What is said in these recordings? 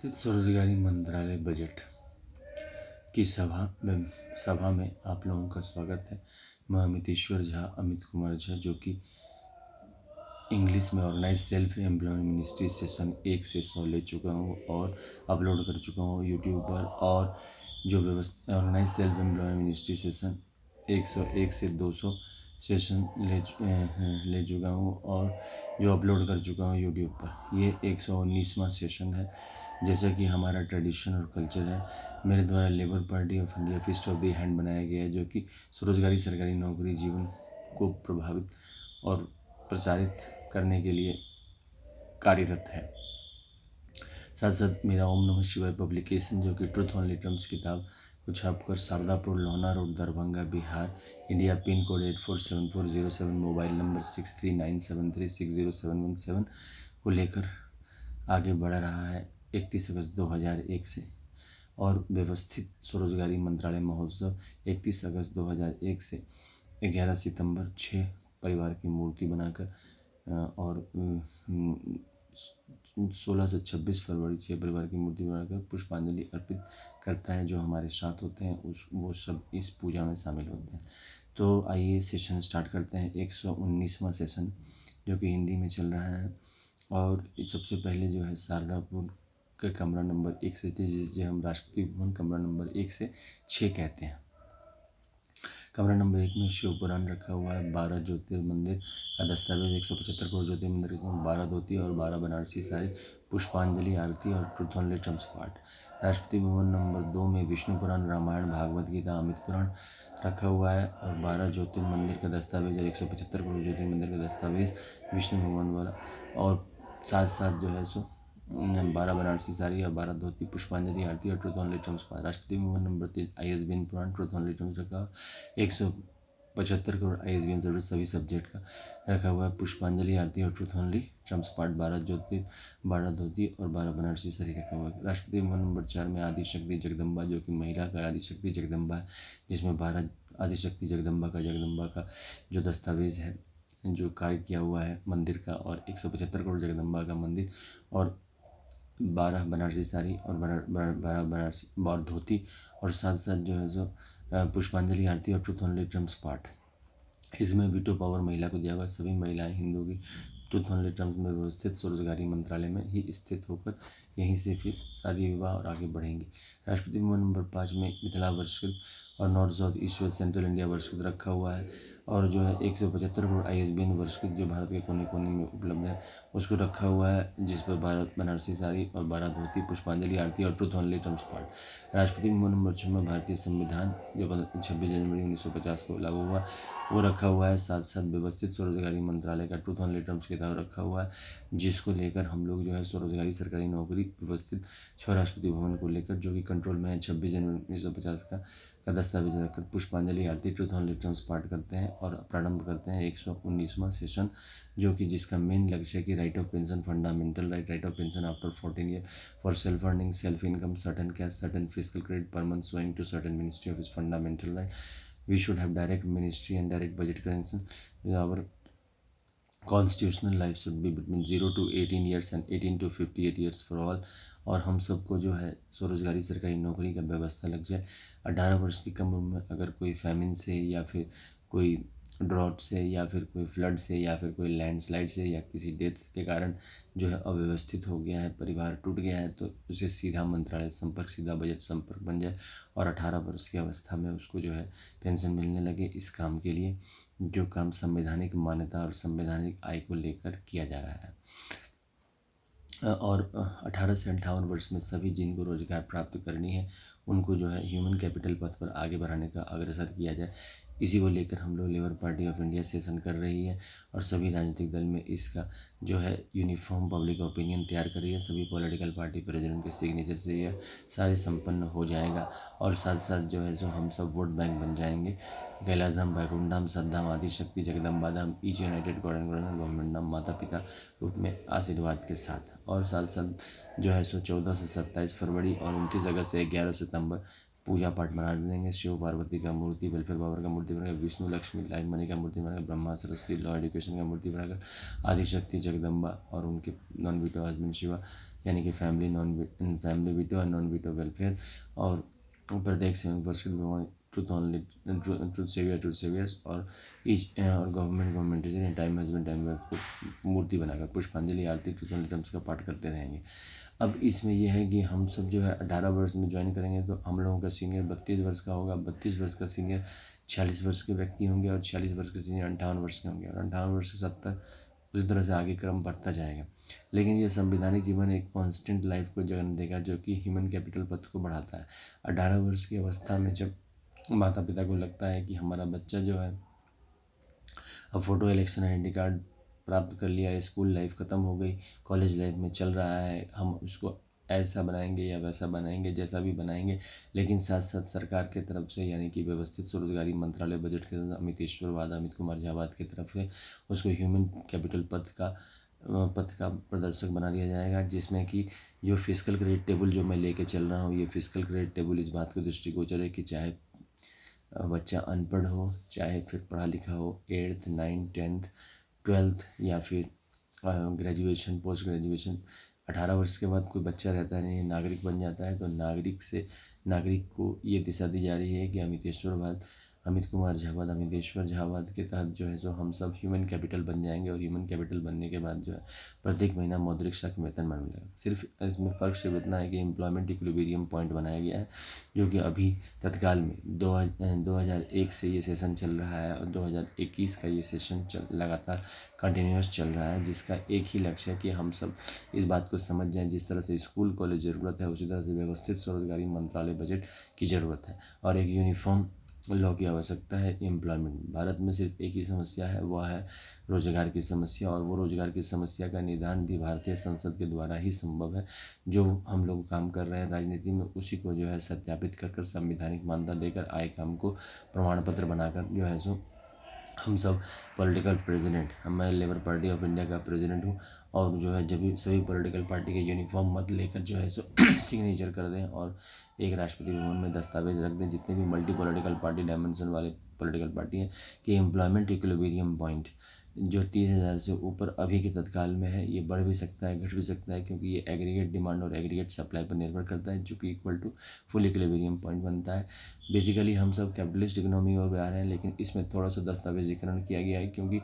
स्थित स्वरोजगारी मंत्रालय बजट की सभा में आप लोगों का स्वागत है। मैं अमितेश्वर झा, अमित कुमार झा, जो कि इंग्लिश में organise self employment ministry session 1 से 100 ले चुका हूँ और अपलोड कर चुका हूँ यूट्यूब पर। और जो व्यवस्था organise self employment ministry session 101 से 200 सेशन ले चुका हूँ और जो अपलोड कर चुका हूँ यूट्यूब पर। ये 119वां सेशन है। जैसा कि हमारा ट्रेडिशन और कल्चर है, मेरे द्वारा labour party of India fist of the hand बनाया गया है, जो कि स्वरोजगारी सरकारी नौकरी जीवन को प्रभावित और प्रचारित करने के लिए कार्यरत है। साथ साथ मेरा ओम नमः शिवाय पब्लिकेशन, जो कि ट्रुथ ओनली टर्म्स किताब को छापकर Shardapur, Lohna road, Darbhanga, Bihar, India, pin code 847407, mobile number 6397360717 को लेकर आगे बढ़ रहा है 31 अगस्त 2001 से। और व्यवस्थित स्वरोजगारी मंत्रालय महोत्सव 31 अगस्त 2001 से 11 सितंबर 6 परिवार की मूर्ति बनाकर और 16 से 26 फरवरी 6 परिवार की मूर्ति बनाकर पुष्पांजलि अर्पित करता है। जो हमारे साथ होते हैं वो सब इस पूजा में शामिल होते हैं। तो आइए सेशन स्टार्ट करते हैं। 119वां सेशन जो कि हिंदी में चल रहा है। और सबसे पहले जो है शारदापुर के कमरा नंबर 1 से, जिसे हम राष्ट्रपति भवन कमरा नंबर 1 से 6 कहते हैं। कमरा नंबर 1 में शिव पुराण रखा हुआ है। 12 ज्योतिर्मंदिर का दस्तावेज, 175 करोड़ ज्योतिर्मंदिर के 12 धोती और 12 बनारसी साड़ी, पुष्पांजलि आरती और ट्रुथ ओनली टर्म्स पाठ। राष्ट्रपति भवन नंबर 2 में विष्णु पुराण, रामायण, भागवत गीता, अमित पुराण रखा हुआ है और 12 ज्योतिर्मंदिर का दस्तावेज और 175 करोड़ ज्योतिर्मंदिर का दस्तावेज विष्णु भगवान वाला। और साथ साथ जो है सो 12 बनारसी साड़ी और 12 धोती, पुष्पांजलि आरती और ट्रुथ ओनली टर्म्स पाठ। राष्ट्रपति भवन नंबर 3 ISBN पुराण, ट्रुथ ओनली टर्म्स रखा 175 करोड़ ISBN सर्विस सभी सब्जेक्ट का रखा हुआ है। पुष्पांजलि आरती और ट्रुथ ओनली टर्म्स पाठ 12 धोती और 12 बनारसी साड़ी रखा हुआ है। राष्ट्रपति भवन नंबर 4 में आदिशक्ति जगदम्बा, जो कि महिला का आदिशक्ति जगदम्बा है, जिसमें 12 आदिशक्ति जगदम्बा का जो दस्तावेज है, जो कार्य किया हुआ है मंदिर का, और 175 करोड़ जगदम्बा का मंदिर, और 12 बनारसी साड़ी और 12 बनारसी 12 धोती, और साथ साथ जो है सो पुष्पांजलि आरती और ट्रुथ ओनली टर्म्स पाठ। इसमें वीटो पावर महिला को दिया हुआ। सभी महिलाएं हिंदू की ट्रुथ ओनली टर्म्स में व्यवस्थित स्वरोजगारी मंत्रालय में ही स्थित होकर यहीं से फिर शादी विवाह और आगे बढ़ेंगी। राष्ट्रपति भवन नंबर 5 में मिथिला वर्षकृत और north south east west central India वर्षकृत रखा हुआ है, और जो है 175 करोड़ ISBN वर्षकृत जो भारत के कोने कोने में उपलब्ध है उसको रखा हुआ है, जिस पर 12 बनारसी साड़ी और 12 धोती, पुष्पांजलि आरती और ट्रुथ ओनली टर्म्स पाठ। राष्ट्रपति भवन नंबर 6 में भारतीय संविधान जो 26 जनवरी 1950 को लागू हुआ वो रखा हुआ है। साथ साथ व्यवस्थित स्वरोजगारी मंत्रालय का ट्रुथ ओनली टर्म्स किताब रखा हुआ है, जिसको लेकर हम लोग जो है स्वरोजगारी सरकारी नौकरी व्यवस्थित राष्ट्रपति भवन को लेकर, जो कि कंट्रोल में है, 26 जनवरी 1950 का दस्तावेज रखकर पुष्पांजलि आरती ट्रुथ ओनली टर्म्स पाठ करते हैं और प्रारंभ करते हैं 119वां सेशन, जो कि जिसका मेन लक्ष्य है कि right of pension, fundamental right of pension after 14 year for self earning, self income, certain cash, certain physical credit पर month showing to certain ministry of इस fundamental right. We should have direct ministry and direct budget collection. Our constitutional life should be between 0 to 18 years and 18 to 58 years for all. और हम सबको जो है स्वरोजगारी सरकारी नौकरी का व्यवस्था लग जाए। 18 वर्ष की कम उम्र में अगर कोई फैमिन से या फिर कोई ड्रॉट से या फिर कोई फ्लड से या फिर कोई लैंडस्लाइड से या किसी डेथ के कारण जो है अव्यवस्थित हो गया है, परिवार टूट गया है, तो उसे सीधा मंत्रालय संपर्क, सीधा बजट संपर्क बन जाए और 18 वर्ष की अवस्था में उसको जो है पेंशन मिलने लगे। इस काम के लिए जो काम संवैधानिक मान्यता और संवैधानिक आय को लेकर किया जा रहा है। और 18 से 58 वर्ष में सभी जिनको रोजगार प्राप्त करनी है उनको जो है ह्यूमन कैपिटल पथ पर आगे बढ़ाने का अग्रसर किया जाए। इसी को लेकर हम लोग labour party of India session कर रही है और सभी राजनीतिक दल में इसका जो है यूनिफॉर्म पब्लिक ओपिनियन तैयार कर रही है। सभी पॉलिटिकल पार्टी प्रेसिडेंट के सिग्नेचर से यह सारे संपन्न हो जाएगा और साथ साथ जो है सो हम सब वोट बैंक बन जाएंगे। कैलाश धाम, बैकुंठ धाम, सद्धाम, आदिशक्ति, जगदम्बा धाम, ईच यूनाइटेड गवर्नमेंट धाम, माता पिता रूप में आशीर्वाद के साथ। और साथ साथ जो है सो 14 से 27 फरवरी और 29 अगस्त से 11 सितंबर पूजा पाठ बना देंगे। शिव पार्वती का मूर्ति, वेलफेयर पावर का मूर्ति बनाकर, विष्णु लक्ष्मी लाइफ मनी का मूर्ति बनाकर, ब्रह्मा सरस्वती लॉ एजुकेशन का मूर्ति बनाकर, आदिशक्ति जगदम्बा और उनके नॉन वीटो हस्बैंड शिवा, यानी कि फैमिली वीटो और नॉन वीटो वेलफेयर, और प्रत्येक सेवन परसेंट भगवान ट्रूथ ओनली, ट्रूथ सेवियर्स और ईच और government in time husband time wife को मूर्ति बनाकर पुष्पांजलि आरती ट्रूथ ओनली टर्म्स का पाठ करते रहेंगे। अब इसमें यह है कि हम सब जो है 18 वर्ष में ज्वाइन करेंगे तो हम लोगों का सीनियर 32 वर्ष का होगा, 32 वर्ष का सीनियर 46 वर्ष के व्यक्ति होंगे और 46 वर्ष के सीनियर 58 वर्ष के होंगे और 58 वर्ष से 70, उसी तरह से आगे क्रम बढ़ता जाएगा। लेकिन ये संवैधानिक जीवन एक कांस्टेंट लाइफ को जन्म देगा जो कि ह्यूमन कैपिटल पथ को बढ़ाता है। 18 वर्ष की अवस्था में जब माता पिता को लगता है कि हमारा बच्चा जो है अब फ़ोटो इलेक्शन आईडी कार्ड प्राप्त कर लिया, स्कूल लाइफ ख़त्म हो गई, कॉलेज लाइफ में चल रहा है, हम उसको ऐसा बनाएंगे या वैसा बनाएंगे, जैसा भी बनाएंगे, लेकिन साथ साथ सरकार के तरफ से यानी कि व्यवस्थित स्वरोजगारी मंत्रालय बजट के अमित कुमार झावाद की तरफ से उसको ह्यूमन कैपिटल पथ का प्रदर्शक बना दिया जाएगा, जिसमें कि जो फिजिकल क्रेडिट टेबल जो मैं लेके चल रहा हूँ, ये फिजिकल क्रेडिट टेबल इस बात को दृष्टिगोचर है कि चाहे बच्चा अनपढ़ हो, चाहे फिर पढ़ा लिखा हो, 8th 9th 10th 12th या फिर ग्रेजुएशन पोस्ट ग्रेजुएशन, 18 वर्ष के बाद कोई बच्चा रहता नहीं, नागरिक बन जाता है, तो नागरिक को ये दिशा दी जा रही है कि अमितेश्वर झावाद के तहत जो है सो हम सब ह्यूमन कैपिटल बन जाएंगे और ह्यूमन कैपिटल बनने के बाद जो है प्रत्येक महीना मौद्रिक शक वेतन मिलेगा। सिर्फ इसमें फ़र्क सिर्फ इतना है कि एम्प्लॉयमेंट इक्विलिब्रियम पॉइंट बनाया गया है, जो कि अभी तत्काल में 2001 से ये सेशन चल रहा है और 2021 का ये सेशन लगातार कंटिन्यूस चल रहा है, जिसका एक ही लक्ष्य है कि हम सब इस बात को समझ जाएं, जिस तरह से स्कूल कॉलेज ज़रूरत है उसी तरह से व्यवस्थित स्वरोजगारी मंत्रालय बजट की ज़रूरत है और एक यूनिफॉर्म लॉ की आवश्यकता है। एम्प्लॉयमेंट, भारत में सिर्फ एक ही समस्या है, वह है रोजगार की समस्या, और वो रोजगार की समस्या का निदान भी भारतीय संसद के द्वारा ही संभव है। जो हम लोग काम कर रहे हैं राजनीति में, उसी को जो है सत्यापित कर संवैधानिक मान्यता देकर आए काम को प्रमाण पत्र बनाकर जो है सो हम सब पॉलिटिकल प्रेसिडेंट, मैं लेबर पार्टी ऑफ इंडिया का प्रेसिडेंट हूँ, और जो है जब भी सभी पॉलिटिकल पार्टी के यूनिफॉर्म मत लेकर जो है सो सिग्नेचर कर दें और एक राष्ट्रपति भवन में दस्तावेज रख दें, जितने भी मल्टी पॉलिटिकल पार्टी डायमेंशन वाले पॉलिटिकल पार्टी हैं, कि एम्प्लॉयमेंट इक्विलिब्रियम पॉइंट जो 30,000 से ऊपर अभी के तत्काल में है, ये बढ़ भी सकता है, घट भी सकता है, क्योंकि ये एग्रीगेट डिमांड और एग्रीगेट सप्लाई पर निर्भर करता है, जो कि equal to full equilibrium point बनता है। बेसिकली हम सब कैपिटलिस्ट इकोनॉमी और आ रहे हैं, लेकिन इसमें थोड़ा सा दस्तावेजीकरण किया गया है, क्योंकि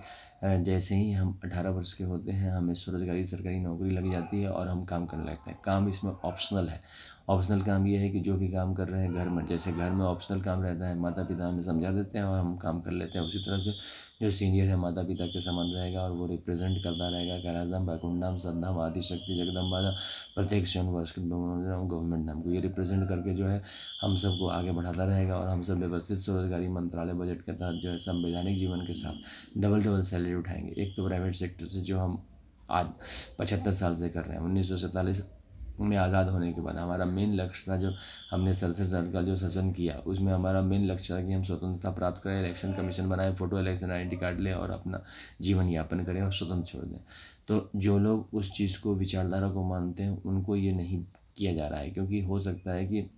जैसे ही हम 18 वर्ष के होते हैं हमें स्वरोजगारी सरकारी नौकरी लग जाती है और हम काम करने लगते हैं। काम इसमें ऑप्शनल है। ऑप्शनल काम ये है कि जो भी काम कर रहे हैं घर में, जैसे घर में ऑप्शनल काम रहता है, माता पिता हमें समझा देते हैं और हम काम कर लेते हैं, उसी तरह से जो सीनियर है माता पिता के समान रहेगा और वो रिप्रेजेंट करता रहेगा कैलाशधाम, बैकुंठधाम, सद्धाम, आदिशक्ति जगदम्बा प्रत्येक सेवन वर्ष के गवर्नमेंट नाम को ये रिप्रेजेंट करके जो है हम सबको आगे बढ़ाता रहेगा और हम सब व्यवस्थित स्वरोजगारी मंत्रालय बजट के तहत जो है संवैधानिक जीवन के साथ डबल सैलरी उठाएंगे। एक तो प्राइवेट सेक्टर से जो हम आज 75 साल से कर रहे हैं, 1947 में आज़ाद होने के बाद हमारा मेन लक्ष्य था, जो हमने 67 का जो सेशन किया उसमें हमारा मेन लक्ष्य था कि हम स्वतंत्रता प्राप्त करें, इलेक्शन कमीशन बनाएं, फ़ोटो इलेक्शन आईडी कार्ड लें और अपना जीवन यापन करें और स्वतंत्र छोड़ दें। तो जो लोग उस चीज़ को विचारधारा को मानते हैं उनको ये नहीं किया जा रहा है, क्योंकि हो सकता है कि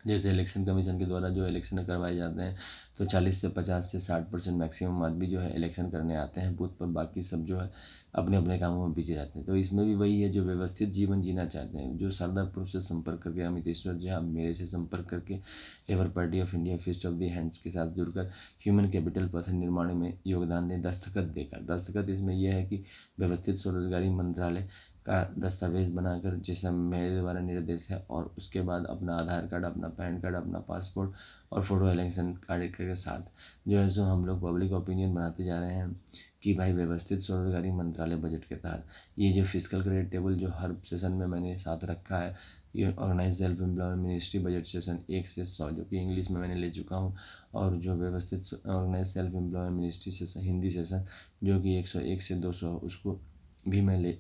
जैसे इलेक्शन कमीशन के द्वारा जो इलेक्शन करवाए जाते हैं तो 40 से 50 से 60% मैक्सिमम आदमी जो है इलेक्शन करने आते हैं बूथ पर, बाकी सब जो है अपने अपने कामों में बिजी रहते हैं। तो इसमें भी वही है, जो व्यवस्थित जीवन जीना चाहते हैं, जो सरदारपुर से संपर्क करके अमितेश्वर झा मेरे से संपर्क करके Labour party of India fist of the hands के साथ जुड़कर ह्यूमन कैपिटल पथ निर्माण में योगदान दें, दस्तखत देकर। दस्तखत इसमें यह है कि व्यवस्थित स्वरोजगारी मंत्रालय का दस्तावेज बनाकर, जिसमें मेरे द्वारा निर्देश है, और उसके बाद अपना आधार कार्ड, अपना पैन कार्ड, अपना पासपोर्ट और फोटो इलेक्शन कार्ड के साथ जो है सो हम लोग पब्लिक ओपिनियन बनाते जा रहे हैं कि भाई व्यवस्थित स्वरोजगारी मंत्रालय बजट के तहत ये जो फिजिकल क्रेडिट टेबल जो हर सेशन में मैंने साथ रखा है, ये organise self employment ministry budget session 1 से 100 जो कि इंग्लिश में मैंने ले चुका हूँ, और जो व्यवस्थित organise self employment ministry session Hindi session जो कि 101 से 200 उसको भी मैं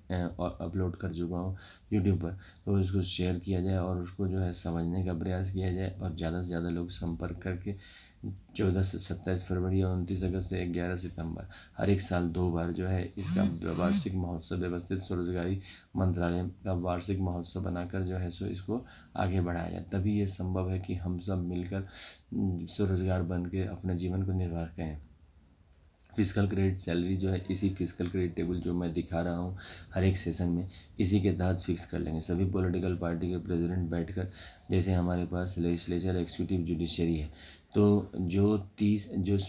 अपलोड कर चुका हूँ यूट्यूब पर, तो इसको शेयर किया जाए और उसको जो है समझने का प्रयास किया जाए और ज़्यादा से ज़्यादा लोग संपर्क करके 14 से 27 फरवरी और 29 अगस्त से 11 सितंबर हर एक साल 2 बार जो है इसका वार्षिक महोत्सव व्यवस्थित स्वरोजगारी मंत्रालय का वार्षिक महोत्सव बनाकर जो है सो इसको आगे बढ़ाया जाए। तभी ये संभव है कि हम सब मिलकर स्वरोजगार बन के अपने जीवन को निर्वाह करें। फिजिकल क्रेडिट सैलरी जो है इसी फिजिकल क्रेडिट टेबल जो मैं दिखा रहा हूँ हर एक सेशन में, इसी के तहत फिक्स कर लेंगे। सभी पॉलिटिकल पार्टी के प्रेसिडेंट बैठकर, जैसे हमारे पास लेजिस्लेचर, एक्जीक्यूटिव, जुडिशरी है, तो जो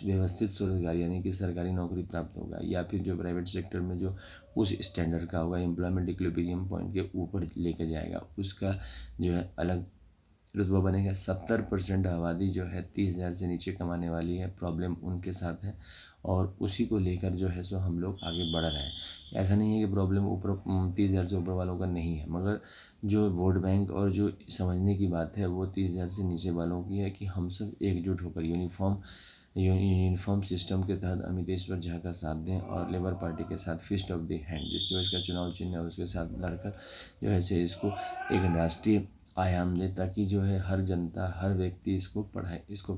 व्यवस्थित स्वरोजगार यानी कि सरकारी नौकरी प्राप्त होगा या फिर जो प्राइवेट सेक्टर में जो उस स्टैंडर्ड का होगा, एम्प्लॉयमेंट इक्विलिब्रियम पॉइंट के ऊपर लेकर जाएगा, उसका जो है अलग रुतबा बनेगा। 70% आबादी जो है 30,000 से नीचे कमाने वाली है, प्रॉब्लम उनके साथ है और उसी को लेकर जो है सो हम लोग आगे बढ़ रहे हैं। ऐसा नहीं है कि प्रॉब्लम ऊपर 30,000 से ऊपर वालों का नहीं है, मगर जो वोट बैंक और जो समझने की बात है वो 30,000 से नीचे वालों की है कि हम सब एकजुट होकर यूनिफॉर्म सिस्टम के तहत अमितेश्वर झा का साथ दें और लेबर पार्टी के साथ फिस्ट ऑफ द हैंड, जिस जो इसका चुनाव चिन्ह है उसके साथ लड़कर जो है से इसको एक राष्ट्रीय आयाम दे, ताकि जो है हर जनता, हर व्यक्ति इसको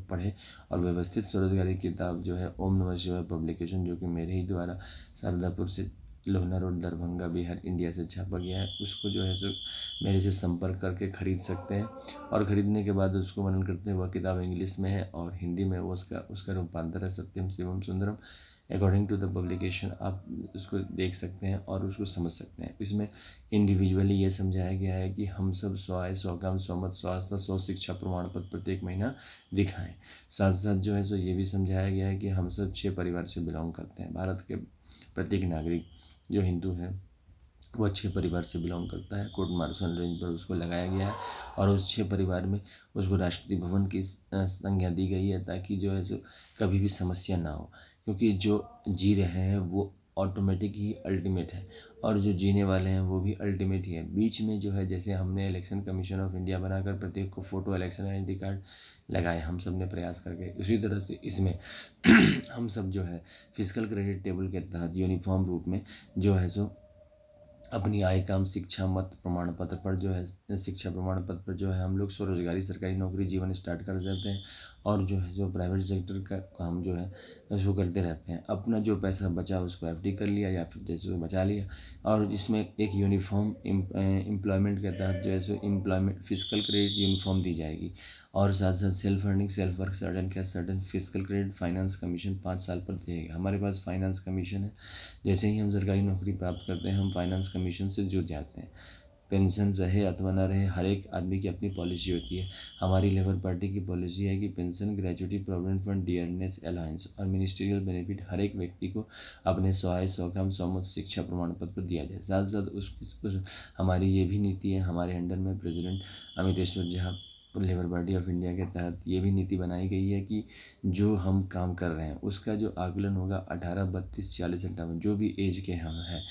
पढ़े और व्यवस्थित स्वरोजगारी किताब जो है ओम नमः शिवाय पब्लिकेशन, जो कि मेरे ही द्वारा शारदापुर से लोहना रोड, दरभंगा, बिहार, इंडिया से छापा गया है, उसको जो है सो मेरे से संपर्क करके खरीद सकते हैं। और ख़रीदने के बाद उसको मनन करते हैं। वह किताब इंग्लिश में है और हिंदी में वो उसका रूपांतर है Satyam Shivam Sundaram. According to the publication आप उसको देख सकते हैं और उसको समझ सकते हैं। इसमें इंडिविजुअली ये समझाया गया है कि हम सब 100 आय, 100 काम, 100 मत, 100 आस्था, 100 शिक्षा प्रमाण पत्र प्रत्येक महीना दिखाएं। साथ साथ जो है सो ये भी समझाया गया है कि हम सब 6 परिवार से बिलोंग करते हैं। भारत के प्रत्येक नागरिक जो हिंदू है वह 6 परिवार से बिलोंग करता है। कोर्ट मार्शल रेंज पर उसको लगाया गया है और उस 6 परिवार में उसको राष्ट्रपति भवन की संज्ञा दी गई है, ताकि जो है सो कभी भी समस्या ना हो, क्योंकि जो जी रहे हैं वो ऑटोमेटिक ही अल्टीमेट है और जो जीने वाले हैं वो भी अल्टीमेट ही है। बीच में जो है, जैसे हमने इलेक्शन कमीशन ऑफ इंडिया बनाकर प्रत्येक को फ़ोटो, इलेक्शन आइडेंटिटी कार्ड लगाए, हम सब ने प्रयास करके, उसी तरह से इसमें हम सब जो है फिजिकल क्रेडिट टेबल के तहत यूनिफॉर्म रूप में जो है सो अपनी आय, काम, शिक्षा मत प्रमाण पत्र पर जो है, शिक्षा प्रमाण पत्र पर जो है हम लोग स्वरोजगारी, सरकारी नौकरी जीवन स्टार्ट कर देते हैं और जो है जो प्राइवेट सेक्टर का काम जो है उसको करते रहते हैं। अपना जो पैसा बचा उसको एफडी कर लिया या फिर जैसे बचा लिया, और जिसमें एक यूनिफॉर्म एम्प्लॉयमेंट के तहत जो है सो एम्प्लॉयमेंट फिजिकल क्रेडिट यूनिफॉर्म दी जाएगी। और साथ साथ self earning, self work, certain physical credit finance commission 5 साल पर देगा। हमारे पास फाइनेंस कमीशन है, जैसे ही हम सरकारी नौकरी प्राप्त करते हैं हम फाइनेंस कमीशन से जुड़ जाते हैं। पेंशन रहे अथवा ना रहे, हर एक आदमी की अपनी पॉलिसी होती है। हमारी लेबर पार्टी की पॉलिसी है कि pension, gratuity, provident fund, dearness allowance और मिनिस्ट्रियल बेनिफिट हर एक व्यक्ति को अपने 100 आय, 100 काम, 100 मत शिक्षा प्रमाण पत्र दिया जाए। साथ साथ उस हमारी ये भी नीति है, हमारे अंडर में president Amiteshwar Jha labour party of India के तहत ये भी नीति बनाई गई है कि जो हम काम कर रहे हैं उसका जो आकलन होगा 18, 32, 40, 58 जो भी एज के हम हैं,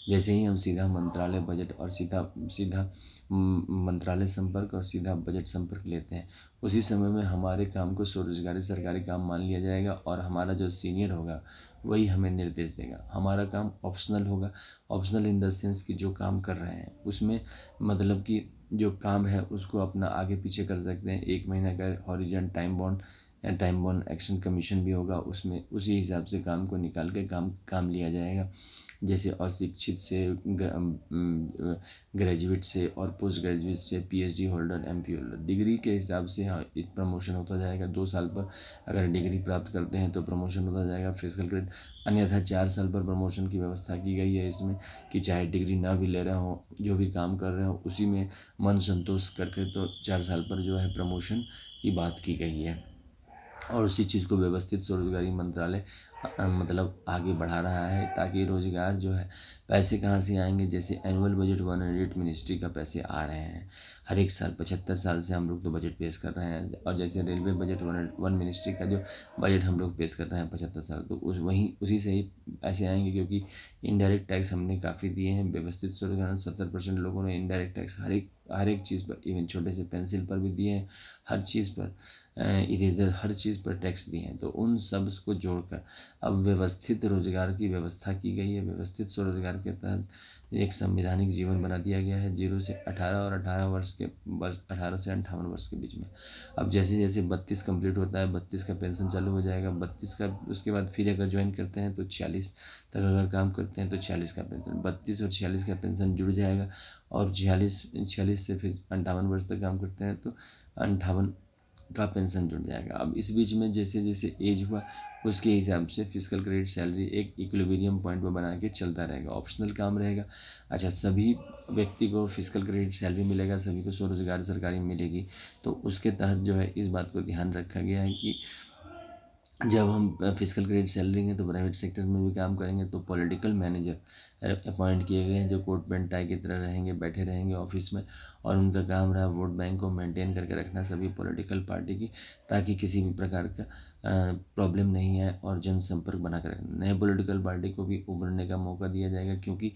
जैसे ही हम सीधा मंत्रालय बजट और सीधा मंत्रालय संपर्क और सीधा बजट संपर्क लेते हैं, उसी समय में हमारे काम को स्वरोजगारी सरकारी काम मान लिया जाएगा और हमारा जो सीनियर होगा वही हमें निर्देश देगा। हमारा काम ऑप्शनल होगा, ऑप्शनल इन द सेंस कि जो काम कर रहे हैं उसमें मतलब कि जो काम है उसको अपना आगे पीछे कर सकते हैं। 1 महीने का horizon time bound action commission भी होगा, उसमें उसी हिसाब से काम को निकाल के काम लिया जाएगा। जैसे अशिक्षित से, ग्रेजुएट से और पोस्ट ग्रेजुएट से, PhD holder, MP holder, degree के हिसाब से हाँ एक प्रमोशन होता जाएगा। 2 साल पर अगर डिग्री प्राप्त करते हैं तो प्रमोशन होता जाएगा फिजिकल क्रेडिट, अन्यथा 4 साल पर प्रमोशन की व्यवस्था की गई है इसमें, कि चाहे डिग्री ना भी ले रहे हो, जो भी काम कर रहे हो उसी में मन संतोष करके तो 4 साल पर जो है प्रमोशन की बात की गई है। और उसी चीज़ को व्यवस्थित स्वरोजगारी मंत्रालय मतलब आगे बढ़ा रहा है, ताकि रोज़गार जो है, पैसे कहाँ से आएंगे। जैसे एनुअल बजट 108 मिनिस्ट्री का पैसे आ रहे हैं हर एक साल, 75 साल से हम लोग तो बजट पेश कर रहे हैं। और जैसे रेलवे बजट 101 मिनिस्ट्री का जो बजट हम लोग पेश कर रहे हैं 75 साल, तो उसी से ही पैसे आएंगे, क्योंकि इनडायरेक्ट टैक्स हमने काफ़ी दिए हैं। व्यवस्थित स्वरोजगार 70% लोगों ने इनडायरेक्ट टैक्स हर एक चीज़ पर, इवन छोटे से पेंसिल पर भी दिए हैं, हर चीज़ पर, इरेजर, हर चीज़ पर टैक्स दिए हैं। तो उन सब को जोड़कर अब व्यवस्थित रोजगार की व्यवस्था की गई है। व्यवस्थित स्वरोजगार के तहत एक संवैधानिक जीवन बना दिया गया है 0 से 18 और 18 से 58 वर्ष के बीच में। अब जैसे जैसे 32 कंप्लीट होता है, 32 का पेंशन चालू हो जाएगा, 32 का उसके बाद फिर अगर ज्वाइन करते हैं तो 46 तक अगर काम करते हैं तो 46 का पेंशन, 32 और 46 का पेंशन जुड़ जाएगा। और 46 से फिर 58 वर्ष तक काम करते हैं तो 58 का पेंशन जुड़ जाएगा। अब इस बीच में जैसे जैसे एज हुआ उसके हिसाब से फिजिकल क्रेडिट सैलरी एक इक्विलिब्रियम पॉइंट पर बना के चलता रहेगा, ऑप्शनल काम रहेगा। अच्छा, सभी व्यक्ति को फिजिकल क्रेडिट सैलरी मिलेगा, सभी को स्वरोजगार सरकारी मिलेगी। तो उसके तहत जो है इस बात को ध्यान रखा गया है कि जब हम फिजिकल क्रेडिट सैलरी हैं तो प्राइवेट सेक्टर में भी काम करेंगे तो पॉलिटिकल मैनेजर अपॉइंट किए गए हैं जो कोट पैंट टाई की तरह रहेंगे, बैठे रहेंगे ऑफिस में, और उनका काम रहा वोट बैंक को मेंटेन करके रखना सभी पॉलिटिकल पार्टी की, ताकि किसी भी प्रकार का प्रॉब्लम नहीं है, और जनसंपर्क बना कर रखना। नए पॉलिटिकल पार्टी को भी उभरने का मौका दिया जाएगा, क्योंकि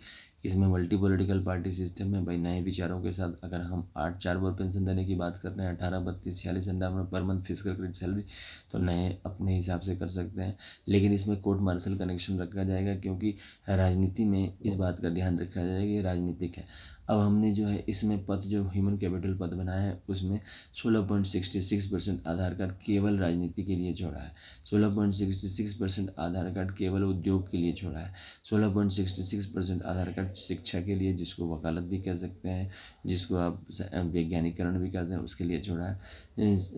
इसमें मल्टी पॉलिटिकल पार्टी सिस्टम है भाई। नए विचारों के साथ अगर हम 4 बार पेंशन देने की बात कर रहे हैं, 18, 32, 46, 58 per month physical credit salary, तो नए अपने हिसाब से कर सकते हैं। लेकिन इसमें कोर्ट मार्शल कनेक्शन रखा जाएगा, क्योंकि राजनीति में इस बात का ध्यान रखा जाएगा कि ये राजनीतिक है। अब हमने जो है इसमें पद जो ह्यूमन कैपिटल पद बनाया है उसमें 16.66% आधार कार्ड केवल राजनीति के लिए छोड़ा है, 16.66% आधार कार्ड केवल उद्योग के लिए छोड़ा है, 16.66% आधार कार्ड शिक्षा के लिए, जिसको वकालत भी कह सकते हैं, जिसको आप वैज्ञानिकरण भी कहते हैं, उसके लिए छोड़ा है।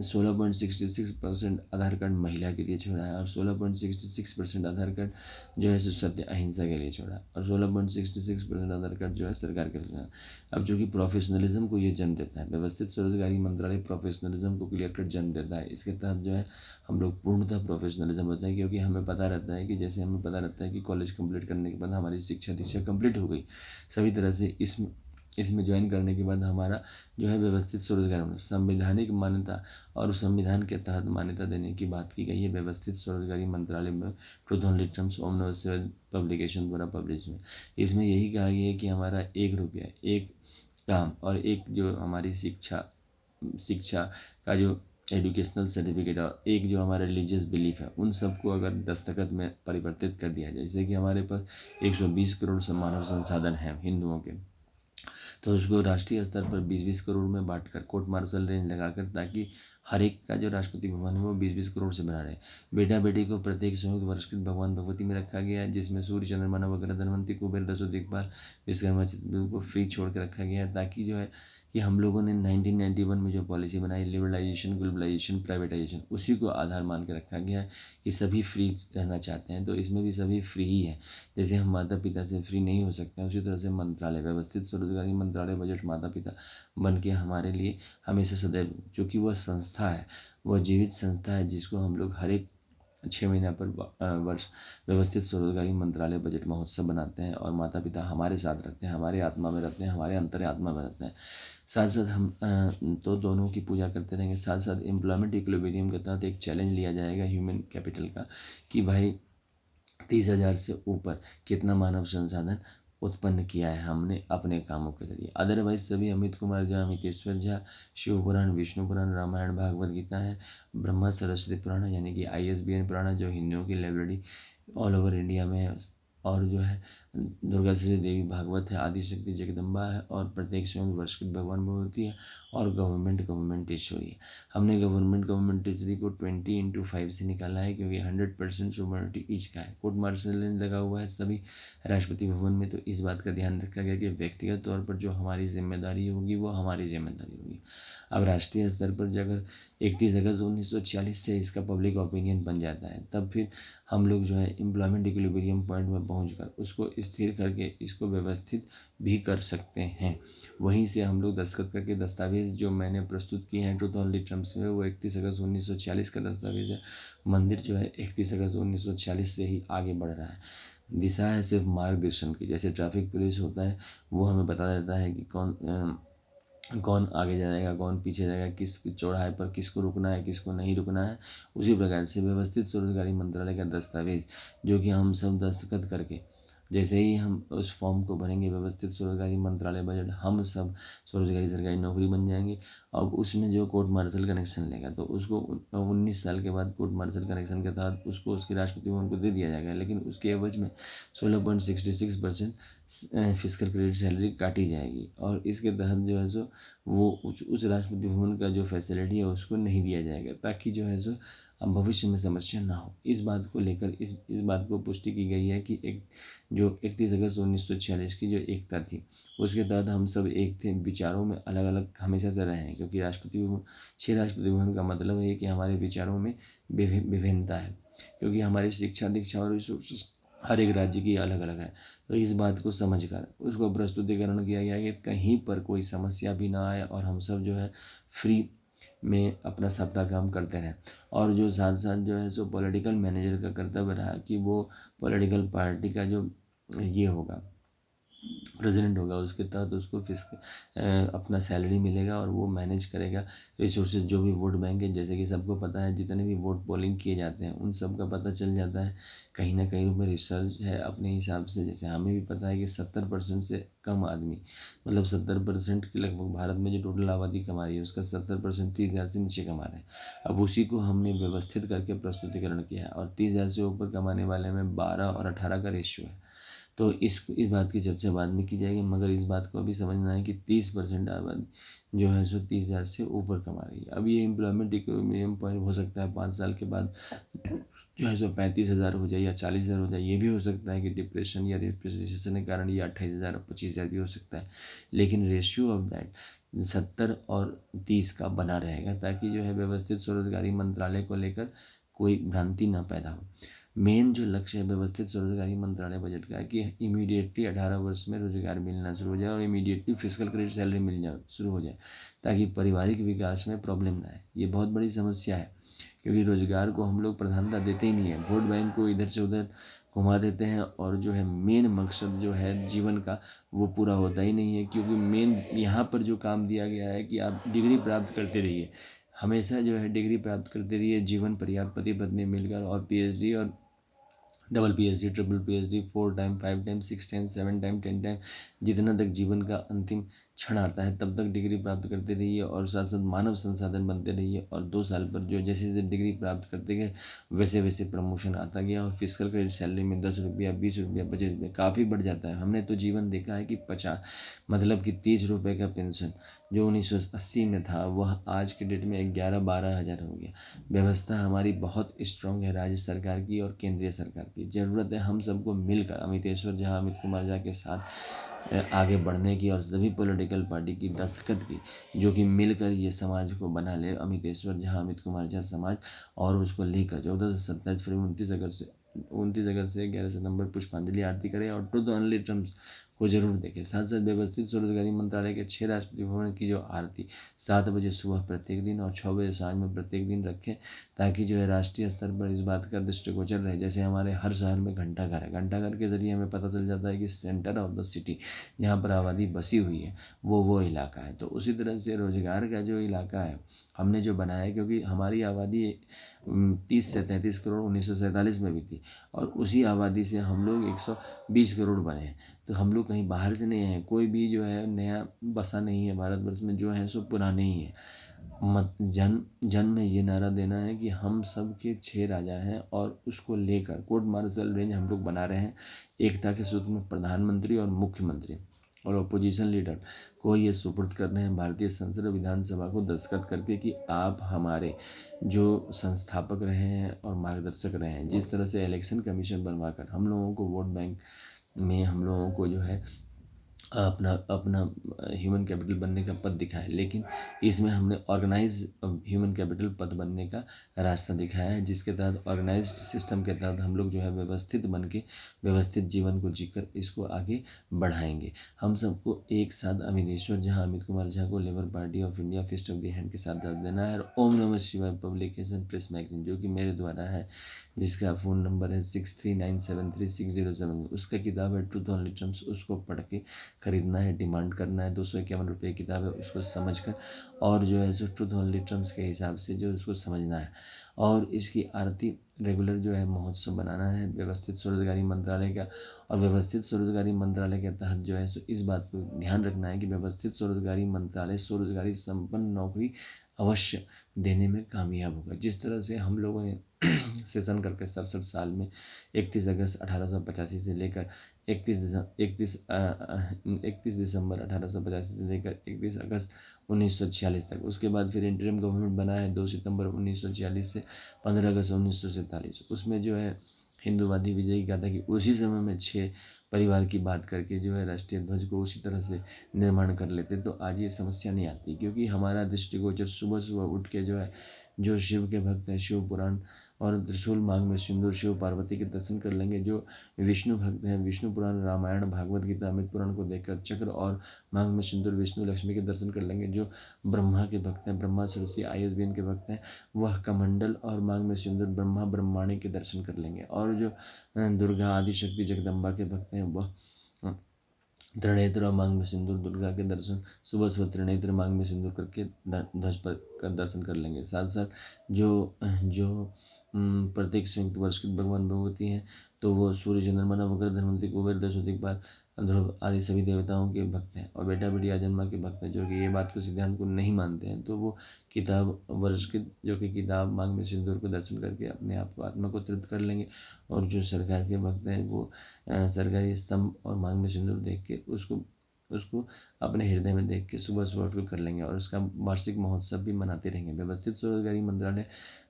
16.66% आधार कार्ड महिला के लिए छोड़ा है, और 16.66% आधार कार्ड जो है सो सत्य अहिंसा के लिए छोड़ा है, और 16.66% आधार कार्ड जो है सरकार के लिए छोड़ा है। अब जो कि प्रोफेशनलिज्म को ये जन्म देता है, व्यवस्थित स्वरोजगारी मंत्रालय प्रोफेशनलिज्म को क्लियर कट जन्म देता है। इसके तहत जो है हम लोग पूर्णतः प्रोफेशनलिज्म होता है, क्योंकि हमें पता रहता है कि जैसे हमें पता रहता है कि कॉलेज कंप्लीट करने के बाद हमारी शिक्षा दीक्षा कंप्लीट हो गई, सभी तरह से इसमें ज्वाइन करने के बाद हमारा जो है व्यवस्थित स्वरोजगार होना, संवैधानिक मान्यता और संविधान के तहत मान्यता देने की बात की गई है व्यवस्थित स्वरोजगारी मंत्रालय में ट्रूथ ओनली टर्म्स ओम पब्लिकेशन द्वारा पब्लिश में। इसमें यही कहा गया है कि हमारा 1 रुपया, एक काम और एक जो हमारी शिक्षा का जो एजुकेशनल सर्टिफिकेट और एक जो हमारा रिलीजियस बिलीफ है, उन सबको अगर दस्तखत में परिवर्तित कर दिया जाए, जैसे कि हमारे पास 120 करोड़ मानव संसाधन हैं हिंदुओं के, तो उसको राष्ट्रीय स्तर पर 20-20 करोड़ में बांटकर कोर्ट मार्शल रेंज लगाकर, ताकि हर एक का जो राष्ट्रपति भवन है वो 20-20 करोड़ से बना रहे। बेटा बेटी को प्रत्येक संयुक्त वर्षकृत भगवान भगवती में रखा गया है, जिसमें सूर्य चंद्रमा नवग्रह धनवंती कुबेर दसों दिक्पाल विश्वकर्मा चित्रगुप्त को फ्री छोड़ के रखा गया है, ताकि जो है कि हम लोगों ने 1991 में जो पॉलिसी बनाई लिबरलाइजेशन, ग्लोबलाइजेशन, प्राइवेटाइजेशन, उसी को आधार मान के रखा गया है कि सभी फ्री रहना चाहते हैं, तो इसमें भी सभी फ्री ही है। जैसे हम माता पिता से फ्री नहीं हो सकते हैं, उसी तरह से मंत्रालय, व्यवस्थित स्वरोजगारी मंत्रालय बजट माता पिता बन के हमारे लिए हमेशा सदैव, चूँकि वह संस्था है, वह जीवित संस्था है, जिसको हम लोग हर एक 6 महीना पर वर्ष व्यवस्थित स्वरोजगारी मंत्रालय बजट महोत्सव बनाते हैं, और माता पिता हमारे साथ रहते हैं, हमारे आत्मा में रहते हैं, हमारे अंतर आत्मा में रहते हैं। साथ साथ हम तो दोनों की पूजा करते रहेंगे। साथ साथ एम्प्लॉयमेंट इक्विलिब्रियम के तहत एक चैलेंज लिया जाएगा ह्यूमन कैपिटल का, कि भाई 30,000 से ऊपर कितना मानव संसाधन उत्पन्न किया है हमने अपने कामों के जरिए। अदरवाइज सभी अमित कुमार झा, अमितेश्वर झा, शिव पुराण, विष्णु पुराण, रामायण, भागवत गीता है, ब्रह्मा सरस्वती पुराण यानी कि ISBN पुराण जो हिंदुओं की लाइब्रेरी ऑल ओवर इंडिया में है, और जो है दुर्गा श्री देवी भागवत है, आदिशक्ति जगदम्बा है, और प्रत्येक स्वयं वर्षकृत भगवान भगवती है, और गवर्नमेंट ईश्वरी है। हमने गवर्नमेंट ईश्वरी को 20/5 से निकाला है, क्योंकि 100% सोवर्निटी ईच का है। कोर्ट मार्शल लगा हुआ है सभी राष्ट्रपति भवन में, तो इस बात का ध्यान रखा गया कि व्यक्तिगत तौर पर जो हमारी जिम्मेदारी होगी वो हमारी जिम्मेदारी होगी। अब राष्ट्रीय स्तर पर अगर 31 अगस्त 1946 से इसका पब्लिक ओपिनियन बन जाता है, तब फिर हम लोग जो है एम्प्लॉयमेंट इक्विलिब्रियम पॉइंट में पहुंचकर उसको स्थिर करके इसको व्यवस्थित भी कर सकते हैं। वहीं से हम लोग दस्तखत करके दस्तावेज जो मैंने प्रस्तुत किए हैं ट्रूथ ओनली टर्म्स में, वो 31 अगस्त 1946 का दस्तावेज है। मंदिर जो है 31 अगस्त 1946 से ही आगे बढ़ रहा है। दिशा है सिर्फ मार्गदर्शन की, जैसे ट्रैफिक पुलिस होता है वो हमें बता देता है कि कौन आगे जाएगा, कौन पीछे जाएगा, किस चौराहे पर किसको रुकना है, किसको नहीं रुकना है। उसी प्रकार से व्यवस्थित स्वरोजगारी मंत्रालय का दस्तावेज जो कि हम सब दस्तखत करके जैसे ही हम उस फॉर्म को भरेंगे व्यवस्थित स्वरोजगारी मंत्रालय बजट, हम सब स्वरोजगारी सरकारी नौकरी बन जाएंगे। अब उसमें जो कोर्ट मार्शल कनेक्शन लेगा तो उसको 19 साल के बाद कोर्ट मार्शल कनेक्शन के तहत उसको उसके राष्ट्रपति भवन को दे दिया जाएगा, लेकिन उसके एवज में 16.66% फिजिकल क्रेडिट सैलरी काटी जाएगी, और इसके तहत जो है सो वो उस राष्ट्रपति भवन का जो फैसिलिटी है उसको नहीं दिया जाएगा, ताकि जो है सो अब भविष्य में समस्या ना हो। इस बात को लेकर इस बात को पुष्टि की गई है कि एक जो 31 अगस्त 1946 की जो एकता थी उसके तहत हम सब एक थे, विचारों में अलग अलग हमेशा से रहे हैं, क्योंकि राष्ट्रपति भवन 6 राष्ट्रपति भवन का मतलब है कि हमारे विचारों में विभिन्नता है, क्योंकि हमारी शिक्षा दीक्षा और रिसोर्सेज हर एक राज्य की अलग अलग है। तो इस बात को समझकर उसको प्रस्तुतिकरण किया गया कि कहीं पर कोई समस्या भी ना आए और हम सब जो है फ्री में अपना सबका काम करते रहें। और जो साथ साथ जो है सो पॉलिटिकल मैनेजर का कर्तव्य रहा कि वो पॉलिटिकल पार्टी का जो ये होगा प्रेसिडेंट होगा उसके तहत उसको अपना सैलरी मिलेगा और वो मैनेज करेगा रिसोर्सेज। जो भी वोट बैंक है, जैसे कि सबको पता है जितने भी वोट पोलिंग किए जाते हैं उन सब का पता चल जाता है, कहीं ना कहीं उनमें रिसर्च है अपने हिसाब से। जैसे हमें भी पता है कि 70% से कम आदमी, मतलब 70% के लगभग भारत में जो टोटल आबादी कमा रही है उसका 70% 30,000 से नीचे कमा रहे हैं। अब उसी को हमने व्यवस्थित करके प्रस्तुतिकरण किया है, और 30,000 से ऊपर कमाने वाले में 12 और 18 का रेशियो है। तो इस बात की चर्चा बाद में की जाएगी, मगर इस बात को अभी समझना है कि 30% आबादी जो है सो 30,000 से ऊपर कमा रही है। अब ये एम्प्लॉयमेंट इक्विलिब्रियम पॉइंट हो सकता है 5 साल के बाद जो है सो 35,000 हो जाए या 40,000 हो जाए। ये भी हो सकता है कि डिप्रेशन या रिप्रेसेशन के कारण ये 28,000 और 25,000 भी हो सकता है, लेकिन रेशियो ऑफ दैट 70 और 30 का बना रहेगा, ताकि जो है व्यवस्थित स्वरोजगारी मंत्रालय को लेकर कोई भ्रांति ना पैदा हो। मेन जो लक्ष्य है व्यवस्थित स्वरोजगारी मंत्रालय बजट का है कि इमीडिएटली 18 वर्ष में रोजगार मिलना शुरू हो जाए और इमीडिएटली फिजिकल क्रेडिट सैलरी मिल जाए शुरू हो जाए, ताकि पारिवारिक विकास में प्रॉब्लम ना आए। ये बहुत बड़ी समस्या है, क्योंकि रोजगार को हम लोग प्रधानता देते ही नहीं है, वोट बैंक को इधर से उधर घुमा देते हैं, और जो है मेन मकसद जो है जीवन का वो पूरा होता ही नहीं है। क्योंकि मेन यहाँ पर जो काम दिया गया है कि आप डिग्री प्राप्त करते रहिए, हमेशा जो है डिग्री प्राप्त करते रहिए, जीवन पर्याप्त पति पत्नी मिलकर, और पीएचडी और double PhD, triple PhD, 4 time, 5 time, 6 time, 7 time, 10 time, जितना तक जीवन का अंतिम क्षण आता है तब तक डिग्री प्राप्त करते रहिए, और साथ साथ मानव संसाधन बनते रहिए। और 2 साल पर जो जैसे जैसे डिग्री प्राप्त करते गए वैसे वैसे प्रमोशन आता गया, और फिजिकल क्रेडिट सैलरी में 10 रुपया, 20 रुपया, 25 रुपया काफ़ी बढ़ जाता है। हमने तो जीवन देखा है कि 30 रुपये का पेंशन जो 1980 में था वह आज के डेट में 11-12 हज़ार हो गया। व्यवस्था हमारी बहुत स्ट्रांग है, राज्य सरकार की और केंद्रीय सरकार की। ज़रूरत है हम सबको मिलकर अमितेश्वर झा, अमित कुमार झा के साथ आगे बढ़ने की, और सभी पॉलिटिकल पार्टी की दस्तखत की, जो कि मिलकर ये समाज को बना ले अमितेश्वर झा, अमित कुमार झा समाज। और उसको लेकर 14 से 27 फरवरी 29 अगस्त से 11 सितंबर पुष्पांजलि आरती करें, और ट्रुथ ओनली टर्म्स को जरूर देखें। साथ साथ व्यवस्थित स्वरोजगारी मंत्रालय के 6 राष्ट्रपति भवन की जो आरती 7 बजे सुबह प्रत्येक दिन और 6 बजे सांझ में प्रत्येक दिन रखें, ताकि जो है राष्ट्रीय स्तर पर इस बात का दृष्टिगोचर रहे। जैसे हमारे हर शहर में घंटाघर है, घंटाघर के जरिए हमें पता चल जाता है कि सेंटर ऑफ द सिटी जहाँ पर आबादी बसी हुई है वो इलाका है। तो उसी तरह से रोजगार का जो इलाका है हमने जो बनाया है, क्योंकि हमारी आबादी 30 से 33 करोड़ 1947 में भी थी, और उसी आबादी से हम लोग 120 करोड़ बने हैं। तो हम लोग कहीं बाहर से नहीं हैं, कोई भी जो है नया बसा नहीं है भारतवर्ष में, जो है सो पुराने ही है। जन्म में ये नारा देना है कि हम सब के 6 राजा हैं, और उसको लेकर कोर्ट मार्शल रेंज हम लोग बना रहे हैं। एकता के सूत्र में प्रधानमंत्री और मुख्यमंत्री और अपोजिशन लीडर को ये सुपुर्द कर रहे हैं भारतीय संसद और विधानसभा को दस्तखत करके कि आप हमारे जो संस्थापक रहे हैं और मार्गदर्शक रहे हैं। जिस तरह से इलेक्शन कमीशन बनवाकर हम लोगों को वोट बैंक में हम लोगों को जो है अपना अपना ह्यूमन कैपिटल बनने का पथ दिखाया है, लेकिन इसमें हमने ऑर्गेनाइज ह्यूमन कैपिटल पथ बनने का रास्ता दिखाया है, जिसके तहत ऑर्गेनाइज्ड सिस्टम के तहत हम लोग जो है व्यवस्थित बन के व्यवस्थित जीवन को जीकर इसको आगे बढ़ाएंगे। हम सबको एक साथ अमितेश्वर झा, अमित कुमार झा को Labour party of India fist of the hand के साथ दर्ज देना है। और ओम नमः शिवाय पब्लिकेशन प्रेस मैगजीन जो कि मेरे द्वारा है, जिसका फ़ोन नंबर है 63973607। उसका किताब है ट्रूथ ओनली ट्रम्प्स। उसको पढ़ के ख़रीदना है, डिमांड करना है। 251 रुपये की किताब है, उसको समझ कर और जो है सो ट्रूथ ओनली ट्रम्प्स के हिसाब से जो उसको समझना है। और इसकी आरती रेगुलर जो है महोत्सव बनाना है व्यवस्थित स्वरोजगारी मंत्रालय का। और व्यवस्थित स्वरोजगारी मंत्रालय के तहत जो है सो इस बात को ध्यान रखना है कि व्यवस्थित स्वरोजगारी मंत्रालय स्वरोजगारी संपन्न नौकरी अवश्य देने में कामयाब होगा। जिस तरह से हम लोगों ने सेशन करके 67 साल में 31 अगस्त 1885 से लेकर 31 दिसंबर 1885 से लेकर 31 अगस्त 1946 तक, उसके बाद फिर इंटरिम गवर्नमेंट बना है 2 सितंबर 1946 से 15 अगस्त 1947। उसमें जो है हिंदूवादी विजयी गाथा की उसी समय में 6 परिवार की बात करके जो है राष्ट्रीय ध्वज को उसी तरह से निर्माण कर लेते, तो आज ये समस्या नहीं आती। क्योंकि हमारा दृष्टिगोचर सुबह सुबह उठ के जो है जो शिव के भक्त हैं शिव पुराण और त्रिशूल मांग में सिंदूर शिव पार्वती के दर्शन कर लेंगे। जो विष्णु भक्त हैं विष्णु पुराण रामायण भागवत गीता अमित पुराण को देखकर चक्र और मांग में सिंदूर विष्णु लक्ष्मी के दर्शन कर लेंगे। जो ब्रह्मा के भक्त हैं ब्रह्मा सरस्वती ISBN के भक्त हैं वह कमंडल और मांग में सिंदूर ब्रह्मा ब्रह्माणी के दर्शन कर लेंगे। और जो दुर्गा आदिशक्ति जगदम्बा के भक्त हैं वह त्रिनेत्र और मांग में सिंदूर दुर्गा के दर्शन सुबह सुबह त्रिनेत्र मांग में सिंदूर करके ध्वज पर का दर्शन कर लेंगे। साथ साथ जो जो प्रत्येक संयुक्त वर्ष के भगवान भगवती हैं तो वो सूर्य चंद्रमा नवग्रह धनवंतरी कुबेर दशो दिक्पाल ध्रुव आदि सभी देवताओं के भक्त हैं। और बेटा बेटी आजन्मा के भक्त हैं जो कि ये बात को सिद्धांत को नहीं मानते हैं, तो वो किताब वर्ष के जो कि किताब मांग में सिंदूर को दर्शन करके अपने आप को आत्मा को तृप्त कर लेंगे। और जो सरकार के भक्त हैं वो सरकारी स्तंभ और मांग में सिंदूर देख के उसको उसको अपने हृदय में देख के सुबह सुबह उठ कर कर लेंगे। और उसका वार्षिक महोत्सव भी मनाते रहेंगे। व्यवस्थित स्वरोजगारी मंत्रालय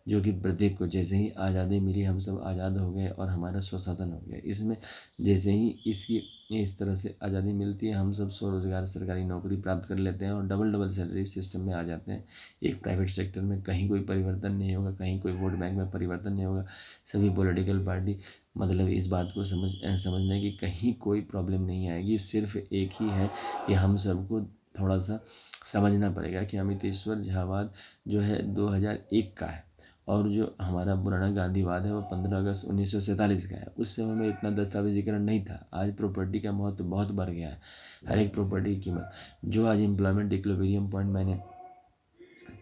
जो कि प्रत्येक को जैसे ही आज़ादी मिली हम सब आज़ाद हो गए और हमारा स्वशासन हो गया। इसमें जैसे ही इसकी इस तरह से आज़ादी मिलती है हम सब स्वरोजगार सरकारी नौकरी प्राप्त कर लेते हैं और डबल डबल सैलरी सिस्टम में आ जाते हैं। एक प्राइवेट सेक्टर में कहीं कोई परिवर्तन नहीं होगा, कहीं कोई वोट बैंक में परिवर्तन नहीं होगा। सभी पॉलिटिकल पार्टी मतलब इस बात को समझने की कहीं कोई प्रॉब्लम नहीं आएगी। सिर्फ एक ही है कि हम सबको थोड़ा सा समझना पड़ेगा कि अमितेश्वर झावाद जो है 2001 का है और जो हमारा पुराना गांधीवाद है वो 15 अगस्त 1947 का है। उस समय में इतना दस्तावेजीकरण नहीं था। आज प्रॉपर्टी का महत्व बहुत बढ़ गया है। हर एक प्रॉपर्टी की कीमत जो आज एम्प्लॉयमेंट इक्विलिब्रियम पॉइंट मैंने